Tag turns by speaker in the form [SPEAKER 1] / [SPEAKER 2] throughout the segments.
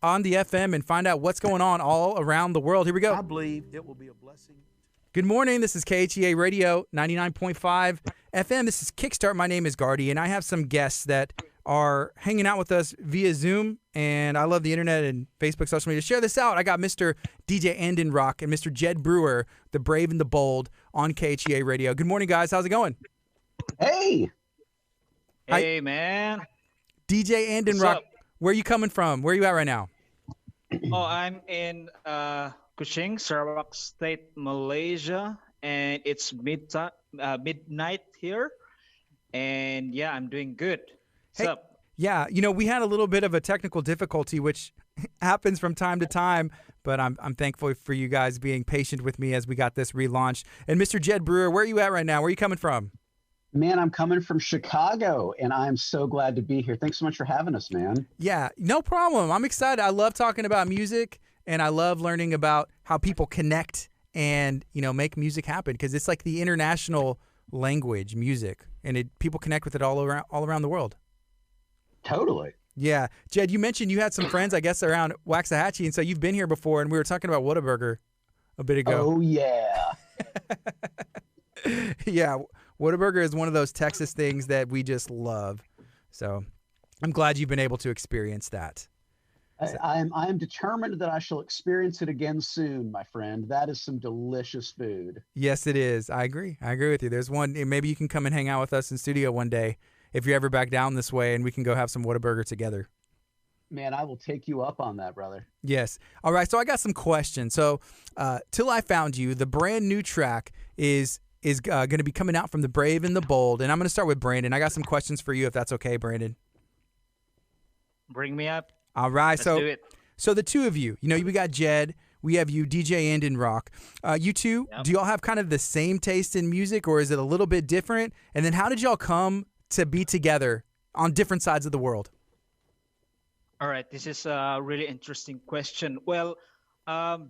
[SPEAKER 1] on the FM and find out what's going on all around the world. Here we go.
[SPEAKER 2] I believe it will be a blessing.
[SPEAKER 1] Good morning. This is KHEA Radio 99.5 FM. This is Kickstart. My name is Gardy, and I have some guests that are hanging out with us via Zoom, and I love the internet and Facebook, social media. Share this out. I got Mr. Djandonrock and Mr. Jed Brewer, the brave and the bold, on KHEA Radio. Good morning, guys. How's it going?
[SPEAKER 3] Hey.
[SPEAKER 4] Hey, man.
[SPEAKER 1] DJ Djandonrock, where are you coming from? Where are you at right now?
[SPEAKER 4] Oh, I'm in Kuching, Sarawak State, Malaysia, and it's midnight here. And yeah, I'm doing good. What's up?
[SPEAKER 1] Yeah, we had a little bit of a technical difficulty, which happens from time to time, but I'm thankful for you guys being patient with me as we got this relaunched. And Mr. Jed Brewer, where are you at right now? Where are you coming from?
[SPEAKER 3] Man, I'm coming from Chicago, and I'm so glad to be here. Thanks so much for having us, man.
[SPEAKER 1] Yeah, no problem. I'm excited. I love talking about music, and I love learning about how people connect and, make music happen, because it's like the international language, music, and people connect with it all around the world.
[SPEAKER 3] Totally.
[SPEAKER 1] Yeah. Jed, you mentioned you had some friends, I guess, around Waxahachie, and so you've been here before, and we were talking about Whataburger a bit ago.
[SPEAKER 3] Oh, yeah.
[SPEAKER 1] Yeah. Whataburger is one of those Texas things that we just love. So I'm glad you've been able to experience that.
[SPEAKER 3] I am determined that I shall experience it again soon, my friend. That is some delicious food.
[SPEAKER 1] Yes, it is. I agree with you. There's one, maybe you can come and hang out with us in studio one day if you're ever back down this way, and we can go have some Whataburger together.
[SPEAKER 3] Man, I will take you up on that, brother.
[SPEAKER 1] Yes. All right, so I got some questions. So Till I Found You, the brand new track is going to be coming out from the Brave and the Bold. And I'm going to start with Brandon. I got some questions for you, if that's okay, Brandon.
[SPEAKER 4] Bring me up.
[SPEAKER 1] All right.
[SPEAKER 4] Let's do it.
[SPEAKER 1] So the two of you, we got Jed, we have you, DJ Djandonrock. You two,
[SPEAKER 4] Yep.
[SPEAKER 1] Do y'all have kind of the same taste in music, or is it a little bit different? And then how did y'all come to be together on different sides of the world?
[SPEAKER 4] All right. This is a really interesting question. Well,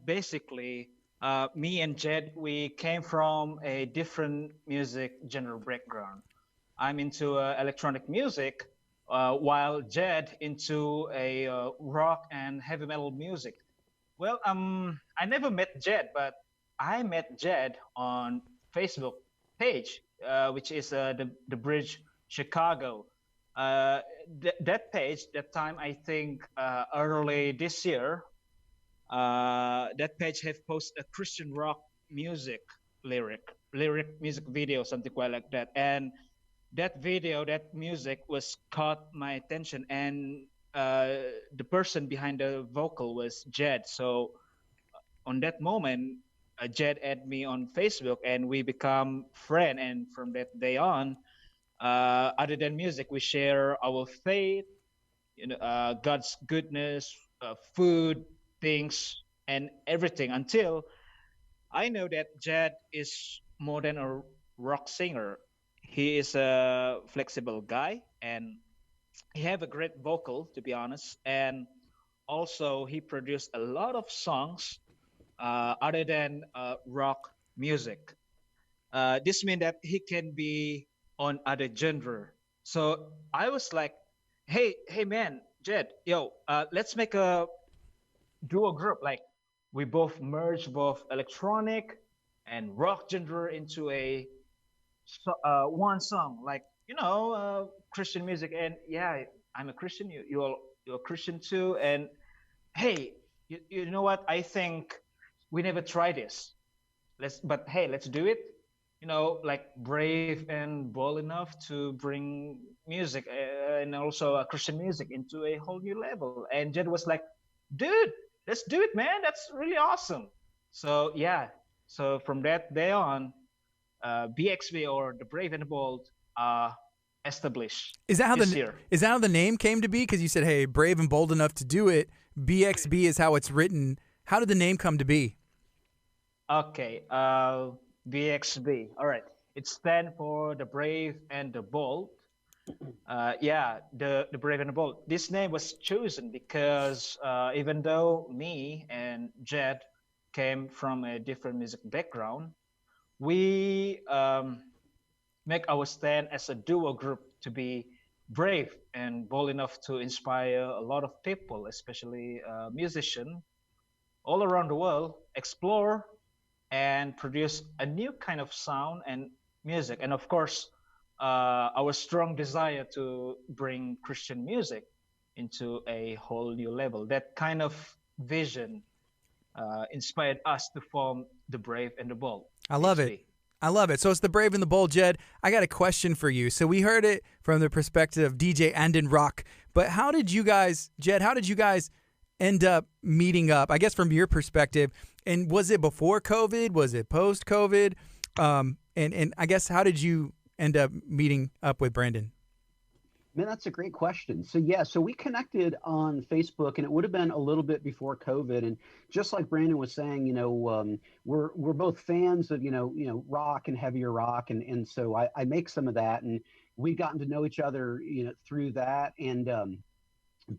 [SPEAKER 4] basically, me and Jed, we came from a different music genre background. I'm into electronic music, while Jed into a rock and heavy metal music. Well, I never met Jed, but I met Jed on Facebook page, which is the Bridge Chicago. That page, that time, I think early this year, that page have posted a Christian rock music lyric music video, something quite like that. And that video, that music was caught my attention, and the person behind the vocal was Jed. So on that moment, Jed added me on Facebook, and we become friends. And from that day on, other than music, we share our faith, God's goodness, food, things, and everything, until I know that Jed is more than a rock singer. He is a flexible guy, and he have a great vocal, to be honest. And also, he produced a lot of songs other than rock music. This means that he can be on other genre. So I was like, hey man, Jed, let's make a duo group. Like, we both merge both electronic and rock genre into a one song, like, Christian music. And yeah, I'm a Christian, you're a Christian too. And hey, you know what, I think we never tried this. Let's do it. Like, brave and bold enough to bring music, and also Christian music, into a whole new level. And Jed was like, dude, let's do it, man. That's really awesome. So yeah, so from that day on, BXB, or the Brave and the Bold, established.
[SPEAKER 1] Is that how
[SPEAKER 4] this year.
[SPEAKER 1] Is that how the name came to be? Because you said, hey, brave and bold enough to do it. BXB is how it's written. How did the name come to be?
[SPEAKER 4] Okay, BXB. All right. It stands for the Brave and the Bold. The Brave and the Bold. This name was chosen because even though me and Jed came from a different music background, we make our stand as a duo group to be brave and bold enough to inspire a lot of people, especially musicians all around the world, explore and produce a new kind of sound and music. And of course, our strong desire to bring Christian music into a whole new level. That kind of vision inspired us to form the Brave and the Bold.
[SPEAKER 1] I love it.
[SPEAKER 4] BXB.
[SPEAKER 1] I love it. So it's the Brave and the Bold, Jed. I got a question for you. So we heard it from the perspective of DJ Djandonrock, but how did you guys, Jed, how did you guys end up meeting up? I guess from your perspective, and was it before COVID? Was it post COVID? And I guess how did you end up meeting up with Brandon?
[SPEAKER 3] Man, that's a great question. So yeah, so we connected on Facebook, and it would have been a little bit before COVID. And just like Brandon was saying, we're both fans of rock and heavier rock, and so I make some of that, and we've gotten to know each other through that. And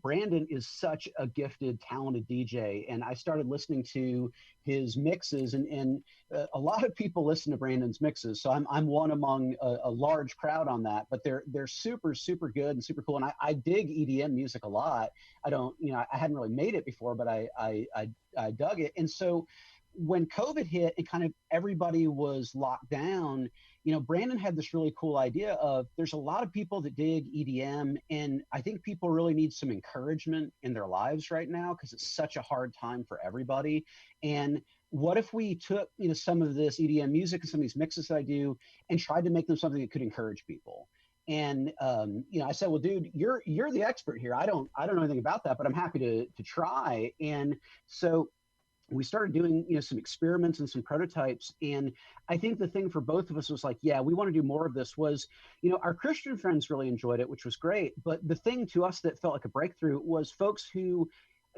[SPEAKER 3] Brandon is such a gifted, talented DJ, and I started listening to his mixes, and a lot of people listen to Brandon's mixes, so I'm one among a large crowd on that. But they're super good and super cool, and I dig EDM music a lot. I don't, I hadn't really made it before, but I dug it, and so when COVID hit and kind of everybody was locked down, Brandon had this really cool idea of there's a lot of people that dig EDM, and I think people really need some encouragement in their lives right now because it's such a hard time for everybody. And what if we took, some of this EDM music and some of these mixes that I do and tried to make them something that could encourage people? And I said, well, dude, you're the expert here. I don't know anything about that, but I'm happy to try. And so we started doing, some experiments and some prototypes. And I think the thing for both of us was like, yeah, we want to do more of this. Was, our Christian friends really enjoyed it, which was great. But the thing to us that felt like a breakthrough was folks who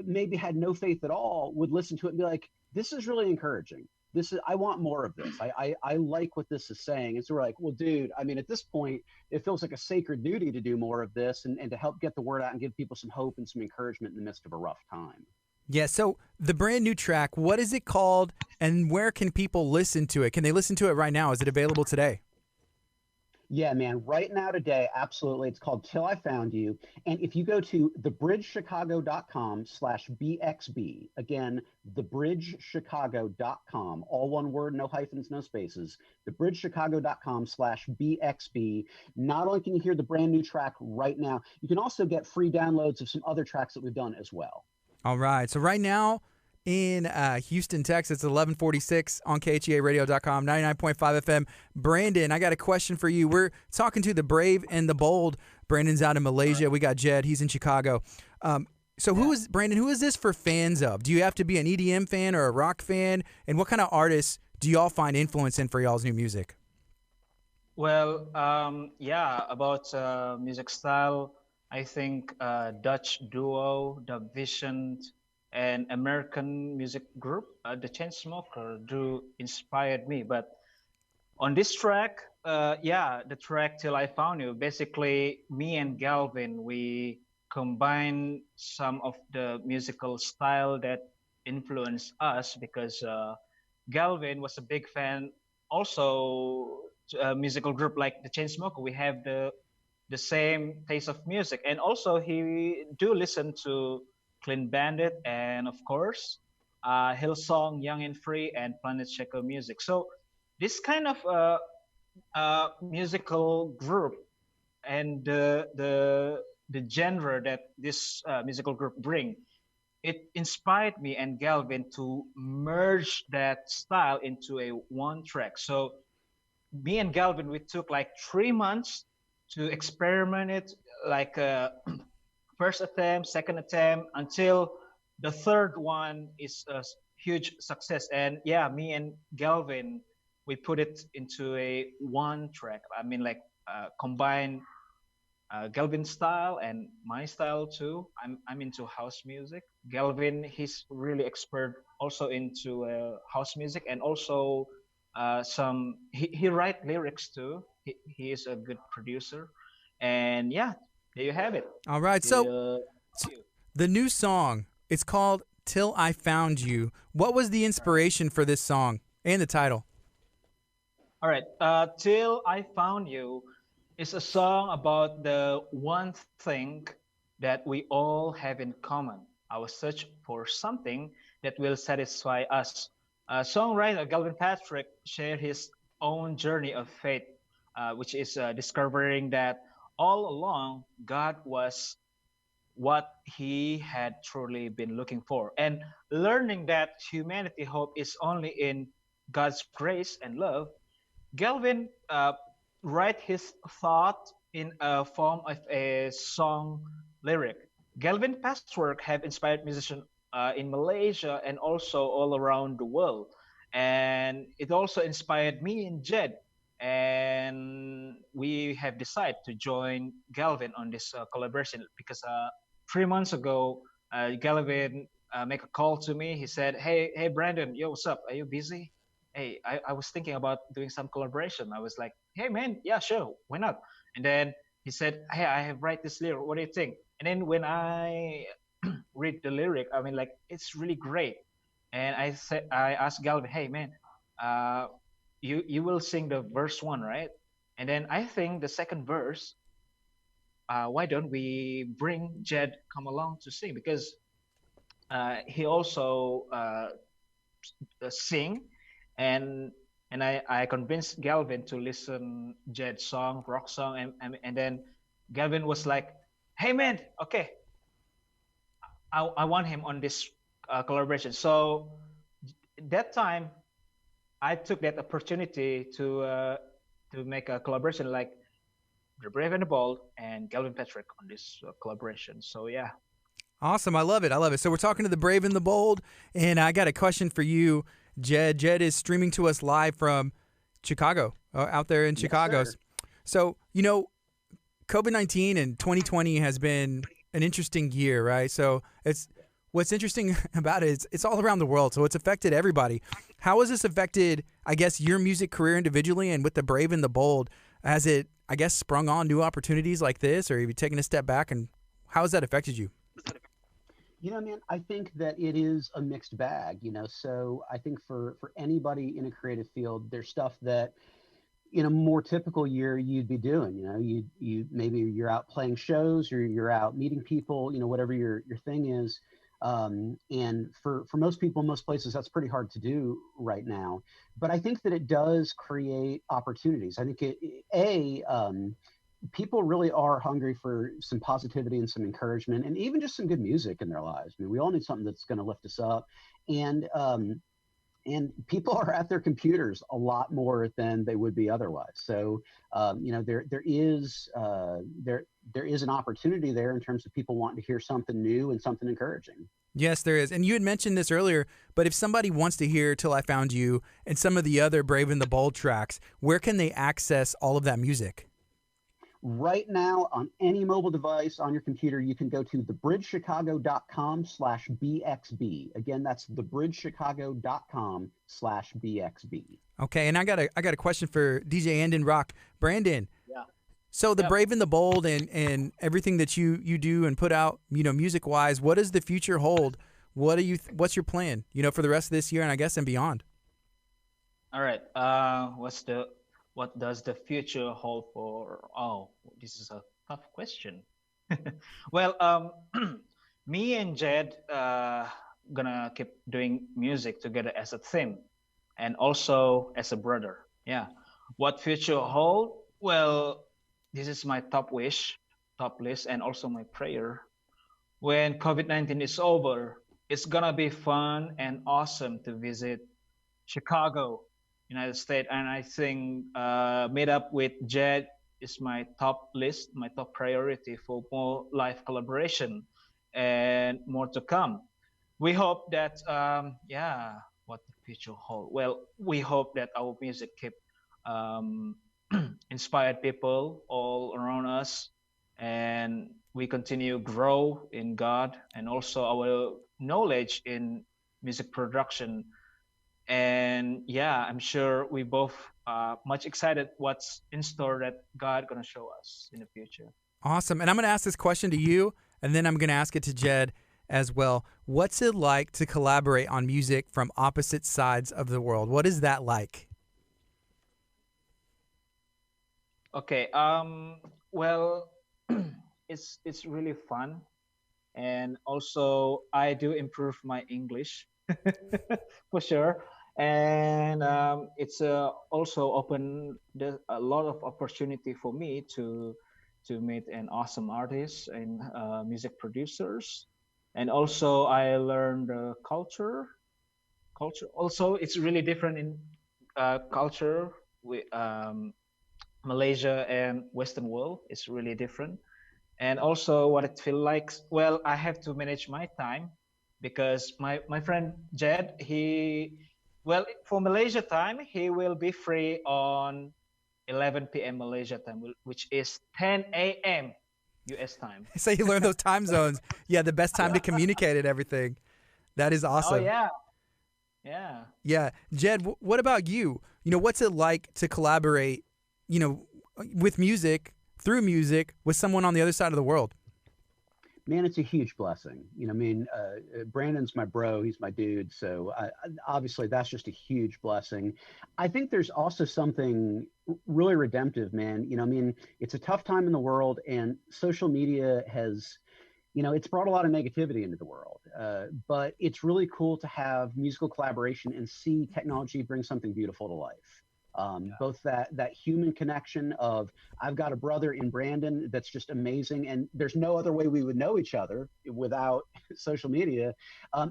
[SPEAKER 3] maybe had no faith at all would listen to it and be like, this is really encouraging. I want more of this. I like what this is saying. And so we're like, well, dude, I mean, at this point, it feels like a sacred duty to do more of this and to help get the word out and give people some hope and some encouragement in the midst of a rough time.
[SPEAKER 1] Yeah, so the brand new track, what is it called, and where can people listen to it? Can they listen to it right now? Is it available today?
[SPEAKER 3] Yeah, man, right now today, absolutely. It's called Till I Found You. And if you go to thebridgechicago.com/BXB, again, thebridgechicago.com, all one word, no hyphens, no spaces, thebridgechicago.com/BXB, not only can you hear the brand new track right now, you can also get free downloads of some other tracks that we've done as well.
[SPEAKER 1] All right. So right now in Houston, Texas, it's 1146 on KHEARadio.com, 99.5 FM. Brandon, I got a question for you. We're talking to the Brave and the Bold. Brandon's out in Malaysia. We got Jed. He's in Chicago. So who is this for fans of? Do you have to be an EDM fan or a rock fan? And what kind of artists do y'all find influence in for y'all's new music?
[SPEAKER 4] Well, about music style, I think Dutch duo, The Vision, and American music group, The Chainsmokers, do inspired me. But on this track, the track Till I Found You, basically me and Galvin, we combine some of the musical style that influenced us because Galvin was a big fan also a musical group like The Chainsmokers. We have the same taste of music, and also he do listen to Clean Bandit and of course Hillsong, Young and Free, and Planet Shaker music. So this kind of musical group and the genre that this musical group bring, it inspired me and Galvin to merge that style into a one track. So me and Galvin, we took like 3 months to experiment it, like first attempt, second attempt, until the third one is a huge success. And yeah, me and Galvin, we put it into a one track. I mean, like combine Galvin's style and my style too. I'm into house music. Galvin, he's really expert also into house music, and also he write lyrics too. He is a good producer, and yeah, there you have it.
[SPEAKER 1] All right, so the new song, it's called Till I Found You. What was the inspiration for this song and the title?
[SPEAKER 4] All right, Till I Found You. It's a song about the one thing that we all have in common, our search for something that will satisfy us. Songwriter Galvin Patrick shared his own journey of faith, which is discovering that all along God was what he had truly been looking for, and learning that humanity hope is only in God's grace and love. Galvin write his thought in a form of a song lyric. Galvin past work have inspired musicians in Malaysia and also all around the world, and it also inspired me and Jed. And we have decided to join Galvin on this collaboration because 3 months ago, Galvin make a call to me. He said, "Hey, Brandon, yo, what's up? Are you busy? Hey, I was thinking about doing some collaboration." I was like, "Hey, man, yeah, sure, why not?" And then he said, "Hey, I have write this lyric. What do you think?" And then when I read the lyric, I mean, like, it's really great. And I asked Galvin, "Hey, man, uh, you will sing the verse one, right?" And then I think the second verse, why don't we bring Jed come along to sing, because he also sing, and I convinced Galvin to listen Jed's song, rock song, and then Galvin was like, "Hey man, okay, I want him on this collaboration." So that time I took that opportunity to make a collaboration like the Brave and the Bold and Galvin Patrick on this collaboration. So yeah.
[SPEAKER 1] Awesome. I love it. I love it. So we're talking to the Brave and the Bold, and I got a question for you, Jed. Jed is streaming to us live from Chicago, out there in Chicago.
[SPEAKER 3] Sir.
[SPEAKER 1] So, COVID-19 and 2020 has been an interesting year, right? So what's interesting about it is it's all around the world, so it's affected everybody. How has this affected, I guess, your music career individually, and with the Brave and the Bold? Has it, I guess, sprung on new opportunities like this, or have you taken a step back, and how has that affected you?
[SPEAKER 3] Man, I think that it is a mixed bag. So I think for anybody in a creative field, there's stuff that in a more typical year you'd be doing. You maybe you're out playing shows, or you're out meeting people, whatever your thing is. And for most people, most places, that's pretty hard to do right now. But I think that it does create opportunities. I think people really are hungry for some positivity and some encouragement, and even just some good music in their lives. I mean, we all need something that's going to lift us up. And people are at their computers a lot more than they would be otherwise. So there is an opportunity there in terms of people wanting to hear something new and something encouraging.
[SPEAKER 1] Yes, there is. And you had mentioned this earlier, but if somebody wants to hear Till I Found You and some of the other Brave and the Bold tracks, where can they access all of that music?
[SPEAKER 3] Right now, on any mobile device on your computer, you can go to thebridgechicago.com/BXB. Again, that's thebridgechicago.com/BXB.
[SPEAKER 1] Okay, and I got a question for DJ Djandonrock. Brandon.
[SPEAKER 4] Yeah.
[SPEAKER 1] So the Brave and the Bold and everything that you do and put out, music wise, what does the future hold? What's your plan, for the rest of this year and I guess and beyond?
[SPEAKER 4] All right. What does the future hold for? Oh, this is a tough question. Well, me and Jed gonna keep doing music together as a team, and also as a brother. Yeah. What future hold? Well, this is my top wish, top list, and also my prayer. When COVID-19 is over, it's gonna be fun and awesome to visit Chicago, United States, and I think meet up with Jed is my top list, my top priority for more live collaboration and more to come. We hope that what the future hold. Well, we hope that our music keep um, inspired people all around us, and we continue grow in God and also our knowledge in music production. And yeah, I'm sure we both much excited what's in store that God gonna show us in the future.
[SPEAKER 1] Awesome. And I'm going to ask this question to you, and then I'm going to ask it to Jed as well. What's it like to collaborate on music from opposite sides of the world? What is that like?
[SPEAKER 4] Okay. Well, it's really fun, and also I do improve my English for sure. And it's also open a lot of opportunity for me to meet an awesome artist and music producers. And also I learned the culture also it's really different in culture with Malaysia and Western world. It's really different. And also what it feel like, well, I have to manage my time because my friend Jed, he, well, for Malaysia time, he will be free on 11 p.m. Malaysia time, which is 10 a.m. US time.
[SPEAKER 1] So you learn those time zones. Yeah, the best time to communicate and everything. That is
[SPEAKER 4] Oh
[SPEAKER 1] awesome.
[SPEAKER 4] yeah, yeah.
[SPEAKER 1] Yeah. Jed, what about you? What's it like to collaborate, with music, through music, with someone on the other side of the world?
[SPEAKER 3] Man, it's a huge blessing. I mean, Brandon's my bro. He's my dude. So obviously, that's just a huge blessing. I think there's also something really redemptive, man. I mean, it's a tough time in the world, and social media has, it's brought a lot of negativity into the world. But it's really cool to have musical collaboration and see technology bring something beautiful to life. Both that human connection of I've got a brother in Brandon that's just amazing, and there's no other way we would know each other without social media,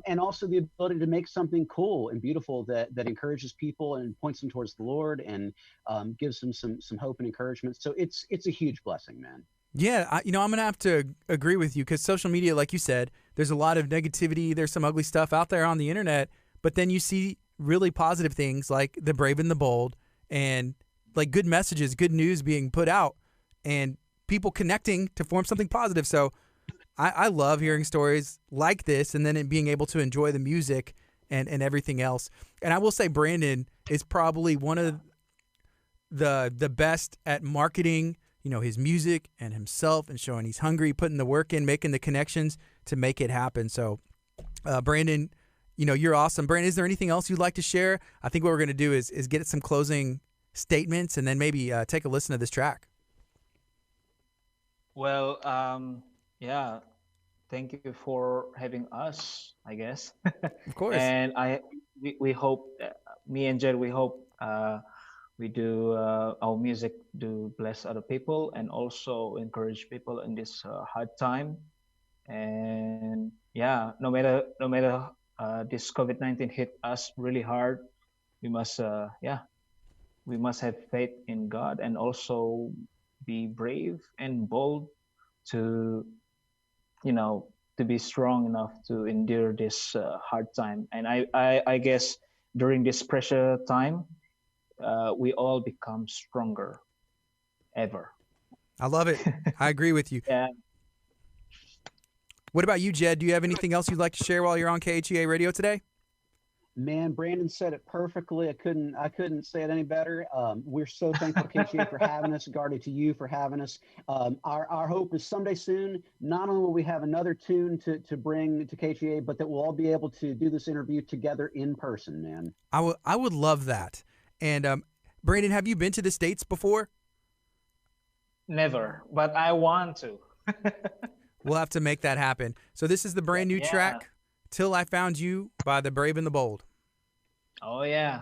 [SPEAKER 3] and also the ability to make something cool and beautiful that encourages people and points them towards the Lord and gives them some hope and encouragement. So it's a huge blessing, man.
[SPEAKER 1] Yeah, I'm going to have to agree with you because social media, like you said, there's a lot of negativity. There's some ugly stuff out there on the internet, but then you see really positive things like the brave and the bold and like good messages, good news being put out and people connecting to form something positive. So I love hearing stories like this and then being able to enjoy the music and everything else. And I will say Brandon is probably one of the best at marketing, his music and himself and showing he's hungry, putting the work in, making the connections to make it happen. So, Brandon, you're awesome. Brandon, is there anything else you'd like to share? I think what we're going to do is get some closing statements and then maybe take a listen to this track.
[SPEAKER 4] Well, yeah, thank you for having us, I guess.
[SPEAKER 1] Of course.
[SPEAKER 4] And we hope, me and Jed, we hope we do our music do bless other people and also encourage people in this hard time. And yeah, no matter this COVID-19 hit us really hard, we must we must have faith in God and also be brave and bold to to be strong enough to endure this hard time. And I guess during this pressure time, we all become stronger ever.
[SPEAKER 1] I love it. I agree with you.
[SPEAKER 4] Yeah.
[SPEAKER 1] What about you, Jed? Do you have anything else you'd like to share while you're on KHEA Radio today?
[SPEAKER 3] Man, Brandon said it perfectly. I couldn't say it any better. We're so thankful to KHEA for having us, Gardy, to you for having us. Our hope is someday soon, not only will we have another tune to bring to KHEA, but that we'll all be able to do this interview together in person, man.
[SPEAKER 1] I would love that. And Brandon, have you been to the States before?
[SPEAKER 4] Never, but I want to.
[SPEAKER 1] We'll have to make that happen. So this is the brand new track, Till I Found You by the Brave and the Bold.
[SPEAKER 4] Oh, yeah.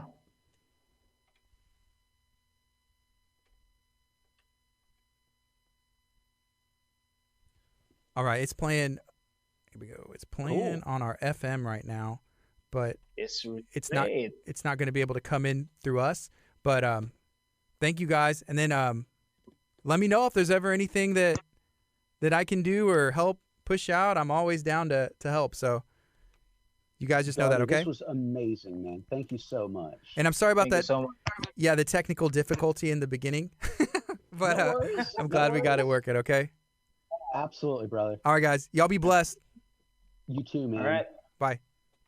[SPEAKER 1] All right, it's playing. Here we go. It's playing on our FM right now, but it's not going to be able to come in through us. But thank you guys, and then let me know if there's ever anything that I can do or help push out. I'm always down to help. So you guys just know that, okay?
[SPEAKER 3] This was amazing, man. Thank you so much.
[SPEAKER 1] And I'm sorry about that.
[SPEAKER 4] So
[SPEAKER 1] yeah, the technical difficulty in the beginning. But I'm glad we got it working, okay?
[SPEAKER 3] Absolutely, brother.
[SPEAKER 1] All right, guys. Y'all be blessed.
[SPEAKER 3] You too, man.
[SPEAKER 4] All right.
[SPEAKER 1] Bye.